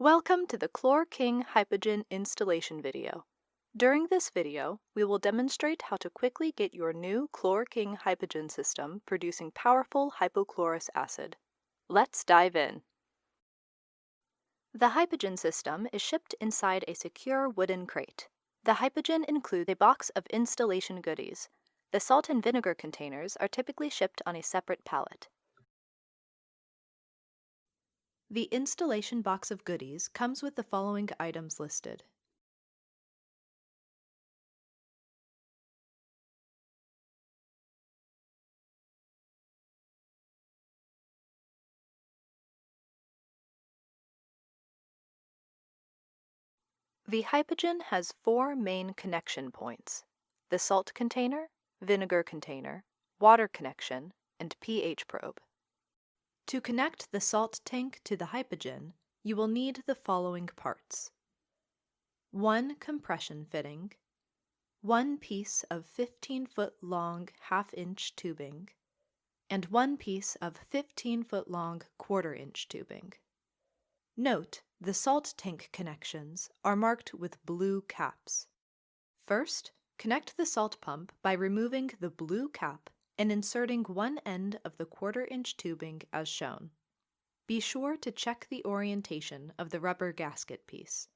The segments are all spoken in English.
Welcome to the ChlorKing HYPOGEN installation video. During this video, we will demonstrate how to quickly get your new ChlorKing HYPOGEN system producing powerful hypochlorous acid. Let's dive in. The HYPOGEN system is shipped inside a secure wooden crate. The HYPOGEN includes a box of installation goodies. The salt and vinegar containers are typically shipped on a separate pallet. The installation box of goodies comes with the following items listed. The HYPOGEN has four main connection points: the salt container, vinegar container, water connection, and pH probe. To connect the salt tank to the HYPOGEN, you will need the following parts: one compression fitting, one piece of 15-foot long half-inch tubing, and one piece of 15-foot long quarter-inch tubing. Note, the salt tank connections are marked with blue caps. First, connect the salt pump by removing the blue cap and inserting one end of the quarter-inch tubing as shown. Be sure to check the orientation of the rubber gasket piece.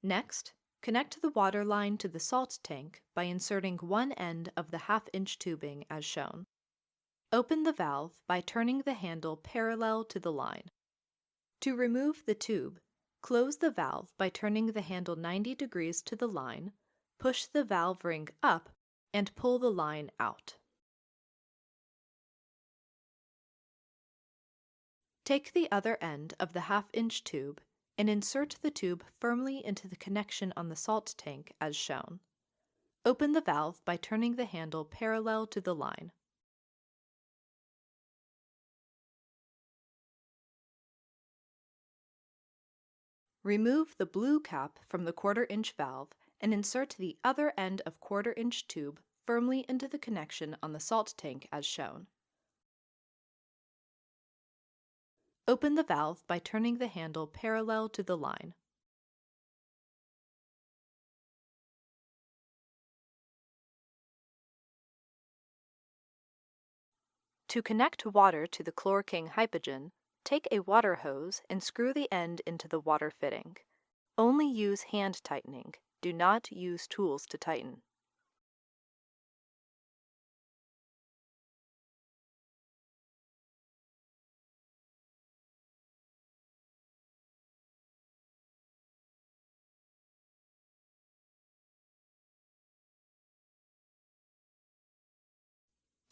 Next, connect the water line to the salt tank by inserting one end of the half-inch tubing as shown. Open the valve by turning the handle parallel to the line. To remove the tube, close the valve by turning the handle 90 degrees to the line, push the valve ring up, and pull the line out. Take the other end of the half-inch tube and insert the tube firmly into the connection on the salt tank as shown. Open the valve by turning the handle parallel to the line. Remove the blue cap from the quarter-inch valve and insert the other end of quarter-inch tube firmly into the connection on the salt tank as shown. Open the valve by turning the handle parallel to the line. To connect water to the ChlorKing HYPOGEN, take a water hose and screw the end into the water fitting. Only use hand tightening. Do not use tools to tighten.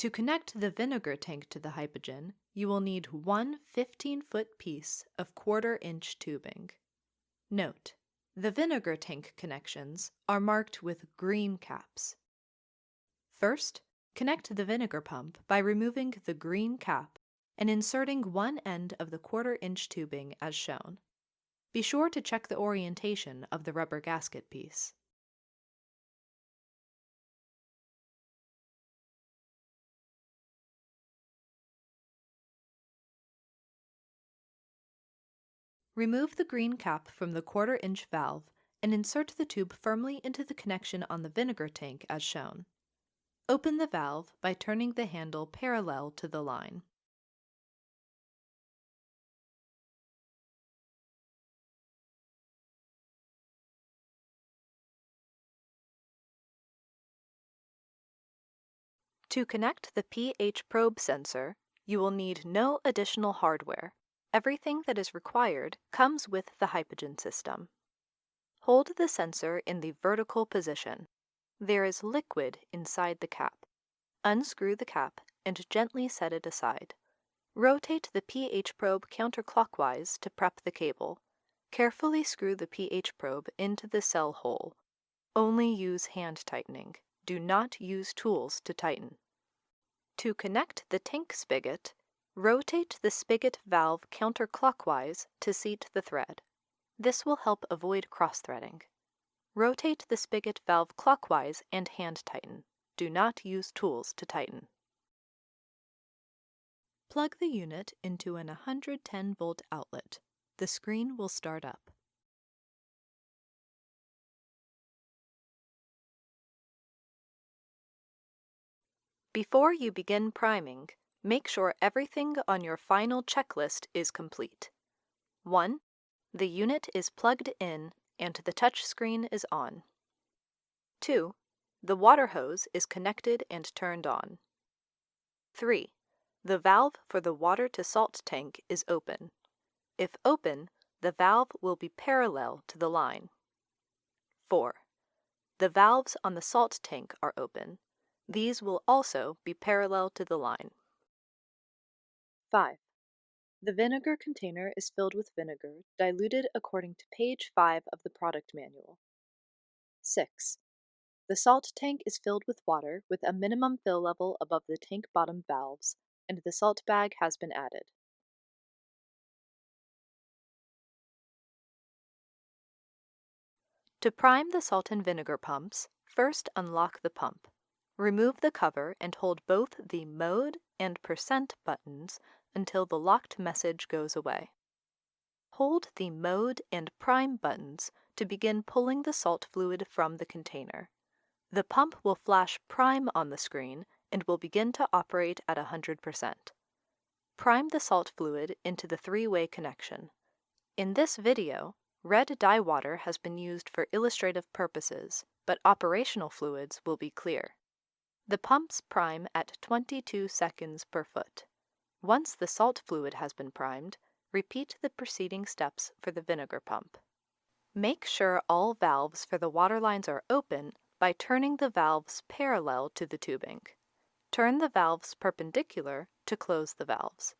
To connect the vinegar tank to the HYPOGEN, you will need one 15-foot piece of quarter-inch tubing. Note, the vinegar tank connections are marked with green caps. First, connect the vinegar pump by removing the green cap and inserting one end of the quarter-inch tubing as shown. Be sure to check the orientation of the rubber gasket piece. Remove the green cap from the quarter-inch valve and insert the tube firmly into the connection on the vinegar tank as shown. Open the valve by turning the handle parallel to the line. To connect the pH probe sensor, you will need no additional hardware. Everything that is required comes with the HYPOGEN system. Hold the sensor in the vertical position. There is liquid inside the cap. Unscrew the cap and gently set it aside. Rotate the pH probe counterclockwise to prep the cable. Carefully screw the pH probe into the cell hole. Only use hand tightening. Do not use tools to tighten. To connect the tank spigot, Rotate the spigot valve counterclockwise to seat the thread. This will help avoid cross-threading. Rotate the spigot valve clockwise and hand tighten. Do not use tools to tighten. Plug the unit into an 110-volt outlet. The screen will start up. Before you begin priming, make sure everything on your final checklist is complete. 1. The unit is plugged in and the touch screen is on. 2. The water hose is connected and turned on. 3. The valve for the water-to-salt tank is open. If open, the valve will be parallel to the line. 4. The valves on the salt tank are open. These will also be parallel to the line. 5. The vinegar container is filled with vinegar, diluted according to page 5 of the product manual. 6. The salt tank is filled with water with a minimum fill level above the tank bottom valves, and the salt bag has been added. To prime the salt and vinegar pumps, first unlock the pump. Remove the cover and hold both the mode and % buttons until the locked message goes away. Hold the mode and prime buttons to begin pulling the salt fluid from the container. The pump will flash prime on the screen and will begin to operate at 100%. Prime the salt fluid into the three-way connection. In this video, red dye water has been used for illustrative purposes, but operational fluids will be clear. The pumps prime at 22 seconds per foot. Once the salt fluid has been primed, repeat the preceding steps for the vinegar pump. Make sure all valves for the water lines are open by turning the valves parallel to the tubing. Turn the valves perpendicular to close the valves.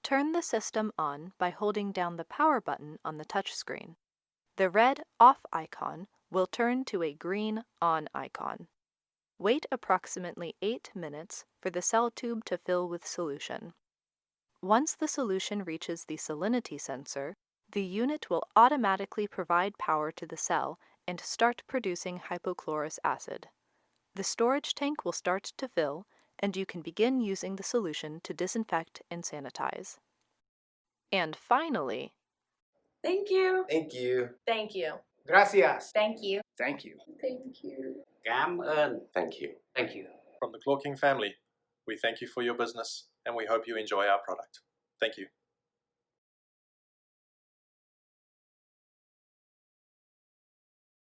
Turn the system on by holding down the power button on the touchscreen. The red off icon will turn to a green on icon. Wait approximately 8 minutes for the cell tube to fill with solution. Once the solution reaches the salinity sensor, the unit will automatically provide power to the cell and start producing hypochlorous acid. The storage tank will start to fill, and you can begin using the solution to disinfect and sanitize. And finally, thank you. Thank you. Thank you. Gracias. Thank you. Thank you. Thank you. Cảm ơn. Thank you. Thank you. From the ChlorKing family, we thank you for your business and we hope you enjoy our product. Thank you.